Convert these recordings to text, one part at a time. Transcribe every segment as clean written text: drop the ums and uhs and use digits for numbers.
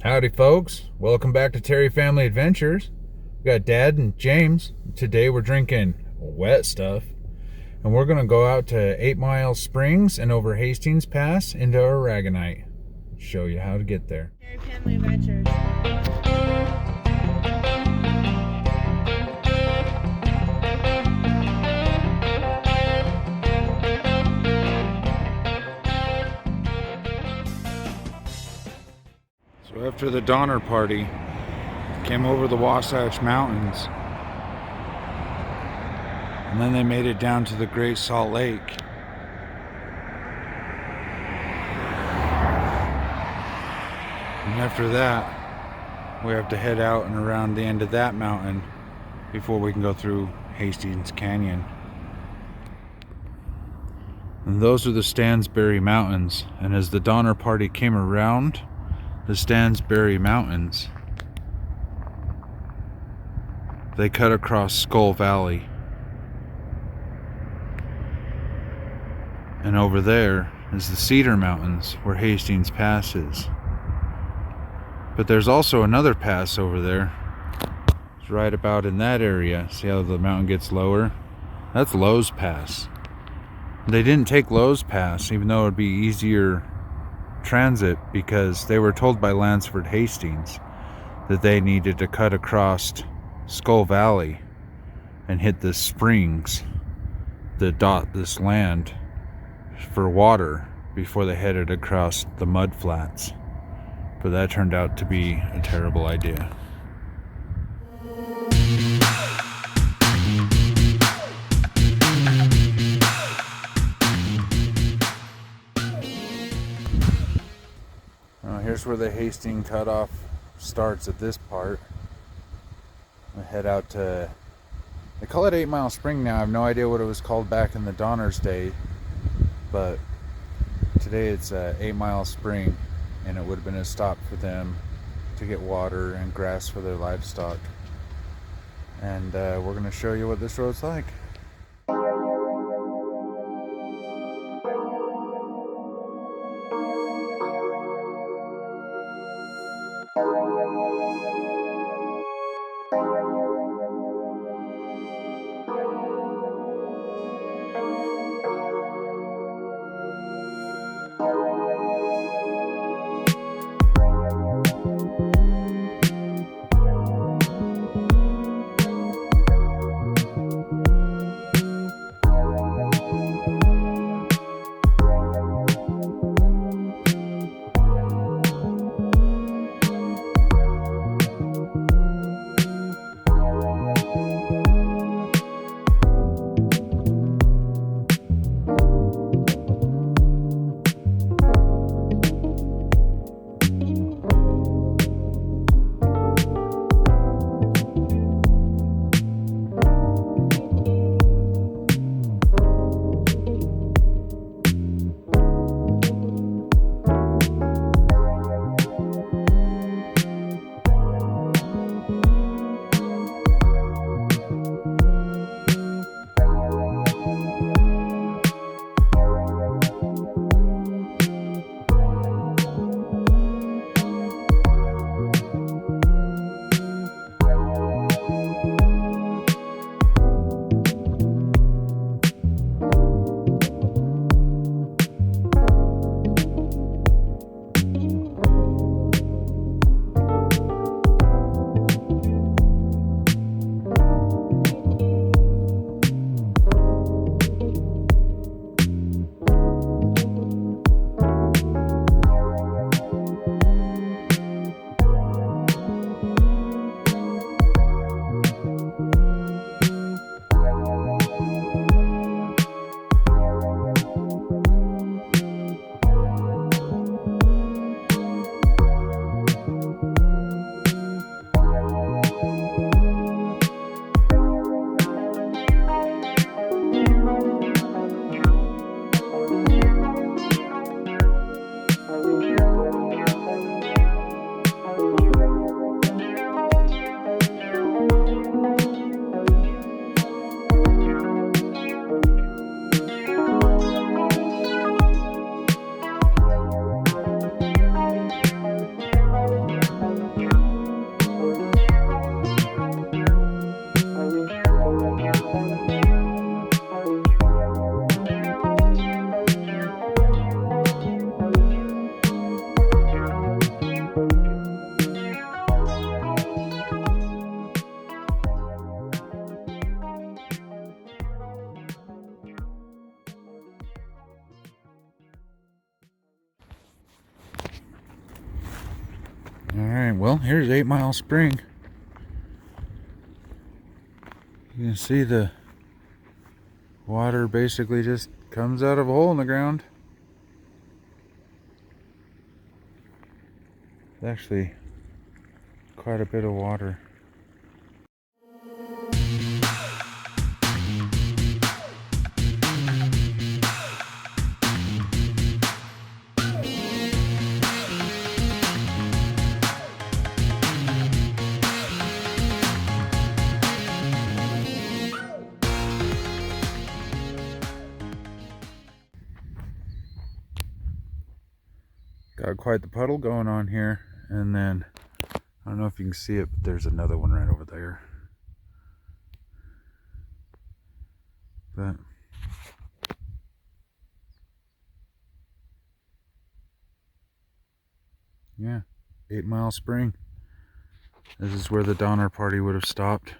Howdy folks, welcome back to Terry Family Adventures. We got Dad and James. Today we're drinking wet stuff and we're gonna go out to 8 Mile Springs and over Hastings Pass into Aragonite. Show you how to get there. Terry Family Adventures. So after the Donner Party, came over the Wasatch Mountains, and then they made it down to the Great Salt Lake. And after that, we have to head out and around the end of that mountain before we can go through Hastings Canyon. And those are the Stansbury Mountains, and as the Donner Party came around the Stansbury Mountains, they cut across Skull Valley. And over there is the Cedar Mountains where Hastings Pass is. But there's also another pass over there. It's right about in that area. See how the mountain gets lower? That's Lowe's Pass. They didn't take Lowe's Pass, even though it would be easier transit, because they were told by Lansford Hastings that they needed to cut across Skull Valley and hit the springs that dot this land for water before they headed across the mud flats. But that turned out to be a terrible idea. Here's where the Hastings Cutoff starts at this part. We head out to, they call it 8 Mile Spring now. I have no idea what it was called back in the Donner's day, but today it's 8 Mile Spring, and it would have been a stop for them to get water and grass for their livestock. And we're going to show you what this road's like. Alright, well, here's 8 Mile Spring. You can see the water basically just comes out of a hole in the ground. It's actually quite a bit of water. Got quite the puddle going on here, and then I don't know if you can see it, but there's another one right over there. But yeah, 8 Mile Spring. This is where the Donner Party would have stopped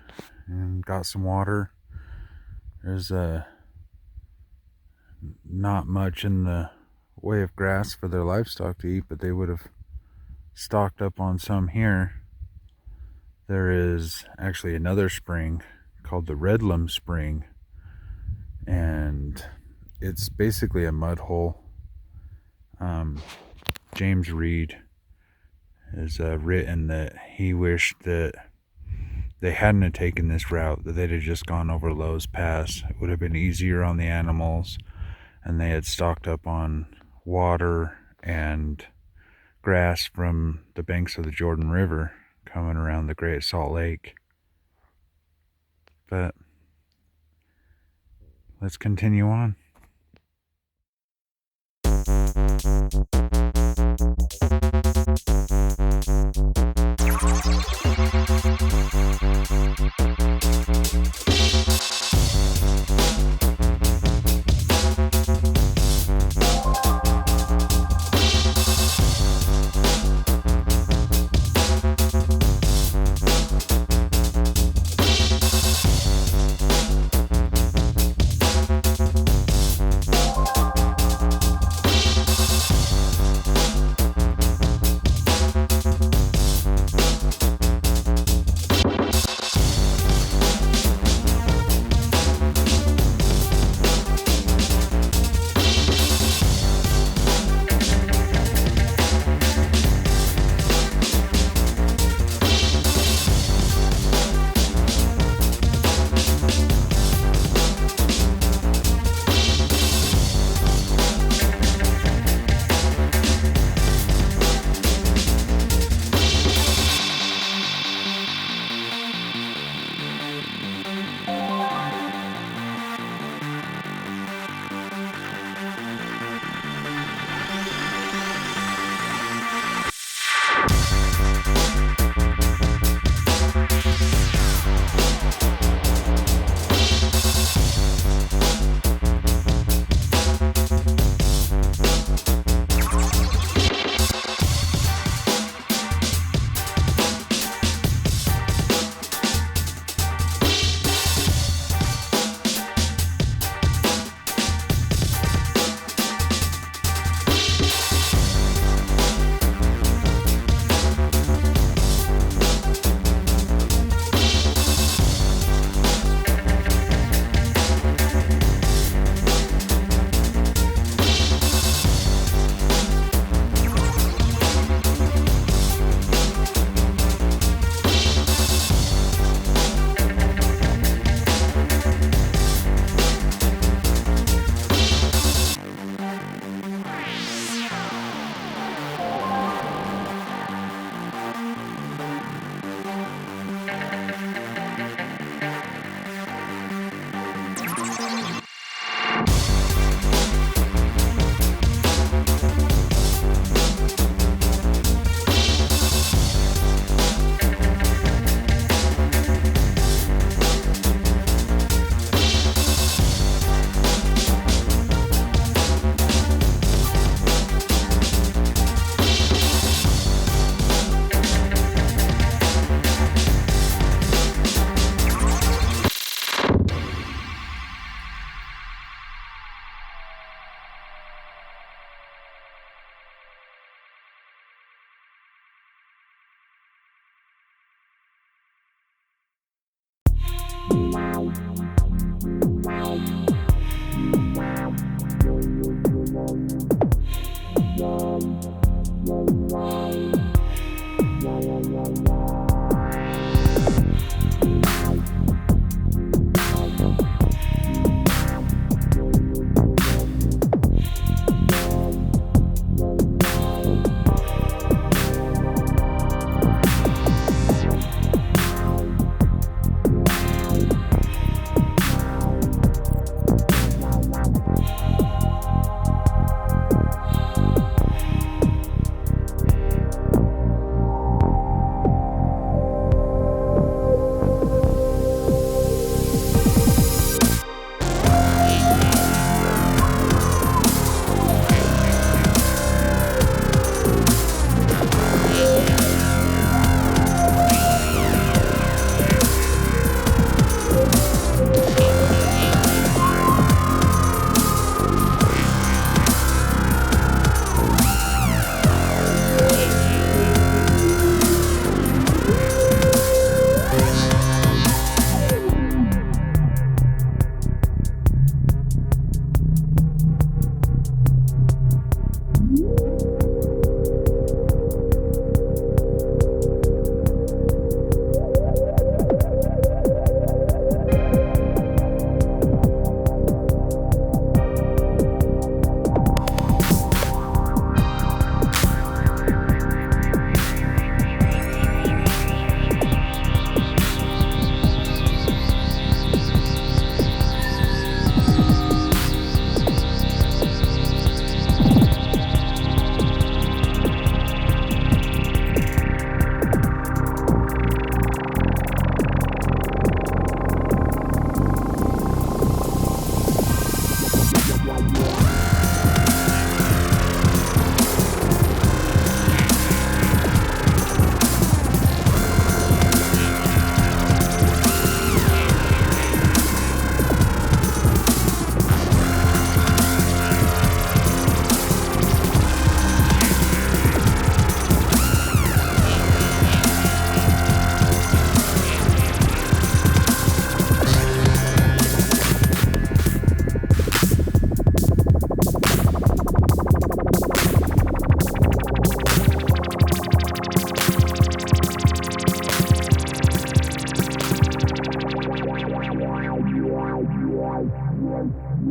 and got some water. There's not much in the way of grass for their livestock to eat, but they would have stocked up on some here. There is actually another spring called the Redlam Spring, and it's basically a mud hole. James Reed has written that he wished that they hadn't have taken this route, that they'd have just gone over Lowe's Pass. It would have been easier on the animals, and they had stocked up on water and grass from the banks of the Jordan River coming around the Great Salt Lake. But let's continue on.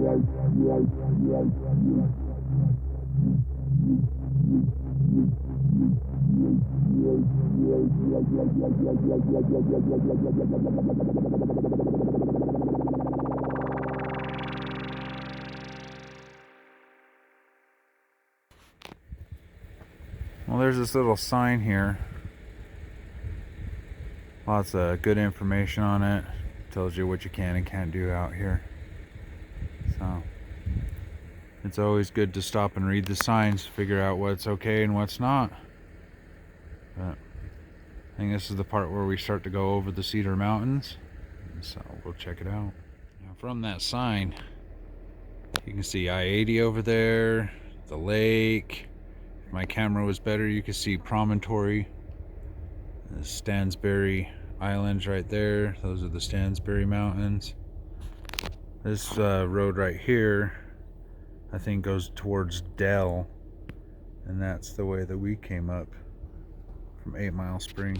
Well, there's this little sign here. Lots of good information on it. Tells you what you can and can't do out here. So it's always good to stop and read the signs, figure out what's okay and what's not. But I think this is the part where we start to go over the Cedar Mountains. So we'll check it out. Now from that sign, you can see I-80 over there, the lake. If my camera was better, you could see Promontory. The Stansbury Islands right there. Those are the Stansbury Mountains. This road right here, I think, goes towards Dell. And that's the way that we came up from 8 Mile Spring.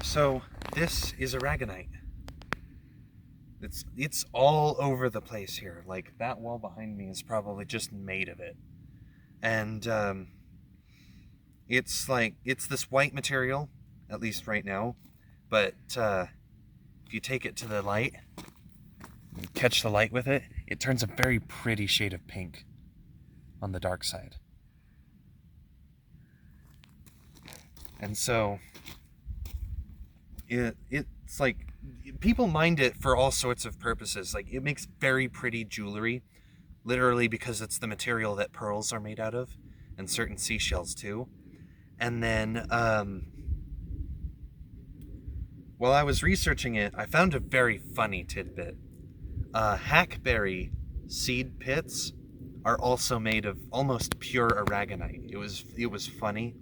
So this is Aragonite. It's all over the place here. Like that wall behind me is probably just made of it. And it's this white material, at least right now, but if you take it to the light, catch the light with it, it turns a very pretty shade of pink on the dark side. And so It's like people mined it for all sorts of purposes. Like it makes very pretty jewelry, literally because it's the material that pearls are made out of, and certain seashells too. And then while I was researching it, I found a very funny tidbit. Hackberry seed pits are also made of almost pure aragonite. It was funny.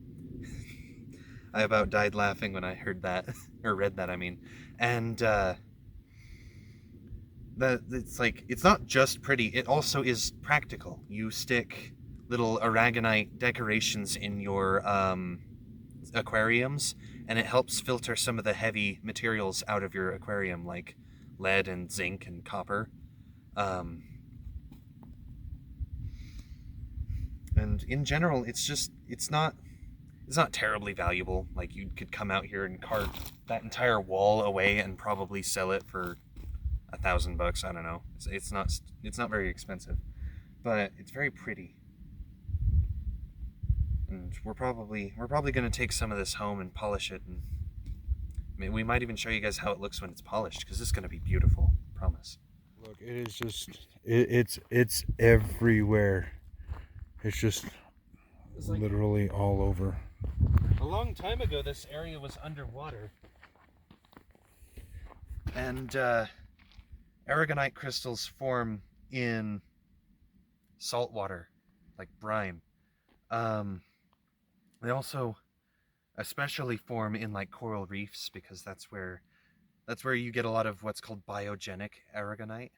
I about died laughing when I heard that, or read that, I mean. And that it's like, it's not just pretty, it also is practical. You stick little aragonite decorations in your aquariums, and it helps filter some of the heavy materials out of your aquarium, like lead and zinc and copper. And in general, it's not terribly valuable. Like you could come out here and carve that entire wall away and probably sell it for $1,000. I don't know. It's not very expensive, but it's very pretty. And we're probably going to take some of this home and polish it, and we might even show you guys how it looks when it's polished, because it's going to be beautiful. I promise. Look, it is just it's everywhere. It's just like, literally all over. A long time ago, this area was underwater, and aragonite crystals form in salt water, like brine. They also especially form in like coral reefs, because that's where you get a lot of what's called biogenic aragonite.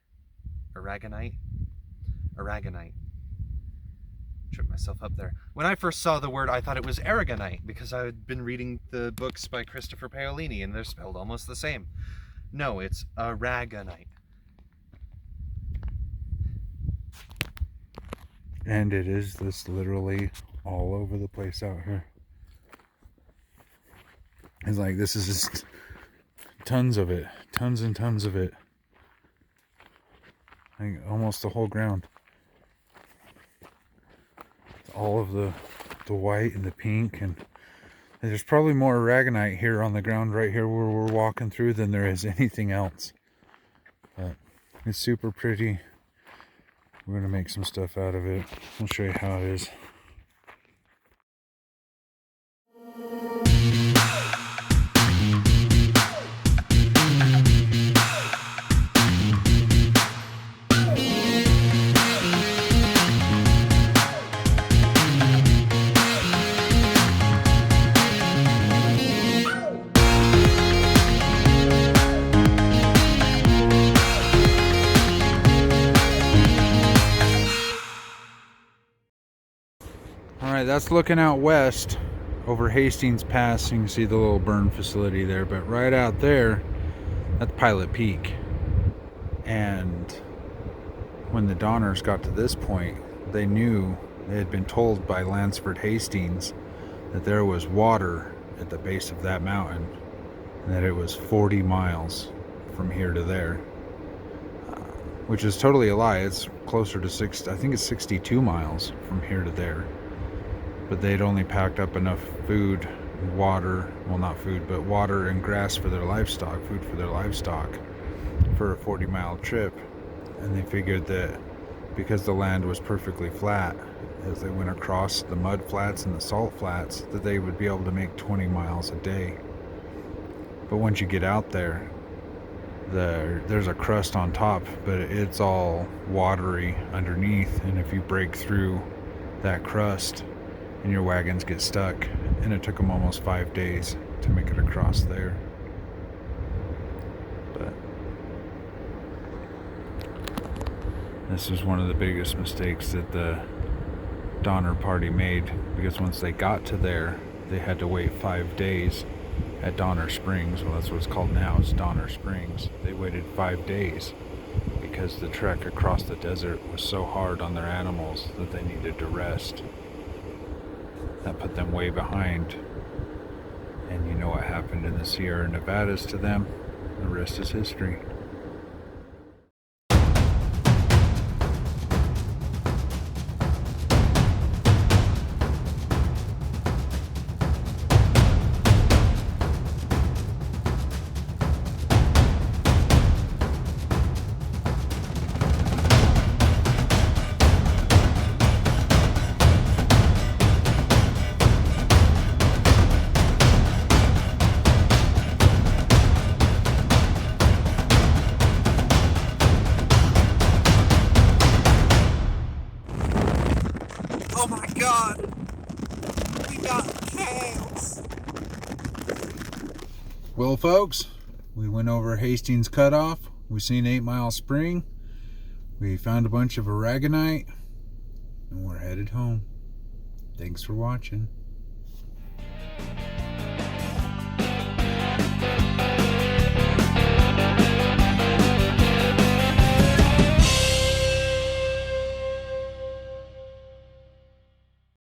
Tripped myself up there. When I first saw the word, I thought it was aragonite, because I had been reading the books by Christopher Paolini, and they're spelled almost the same. No, it's aragonite. And it is this literally all over the place out here. It's like, this is just tons of it, tons and tons of it. Like almost the whole ground. All of the white and the pink, and there's probably more aragonite here on the ground right here where we're walking through than there is anything else. But it's super pretty. We're gonna make some stuff out of it. I'll show you how it is. Alright, that's looking out west over Hastings Pass. You can see the little burn facility there, but right out there, that's Pilot Peak. And when the Donners got to this point, they knew, they had been told by Lansford Hastings that there was water at the base of that mountain, and that it was 40 miles from here to there. Which is totally a lie. It's closer to I think it's 62 miles from here to there. But they'd only packed up enough food, water, well not food, but water and grass for their livestock, food for their livestock, for a 40-mile trip. And they figured that because the land was perfectly flat, as they went across the mud flats and the salt flats, that they would be able to make 20 miles a day. But once you get out there, there's a crust on top, but it's all watery underneath, and if you break through that crust, and your wagons get stuck, and it took them almost 5 days to make it across there. But this was one of the biggest mistakes that the Donner Party made, because once they got to there, they had to wait 5 days at Donner Springs. Well, that's what it's called now, it's Donner Springs. They waited 5 days because the trek across the desert was so hard on their animals that they needed to rest. That put them way behind, and you know what happened in the Sierra Nevadas to them. The rest is history. God! We got cows! Well, folks, we went over Hastings Cutoff. We seen 8 Mile Spring. We found a bunch of Aragonite. And we're headed home. Thanks for watching.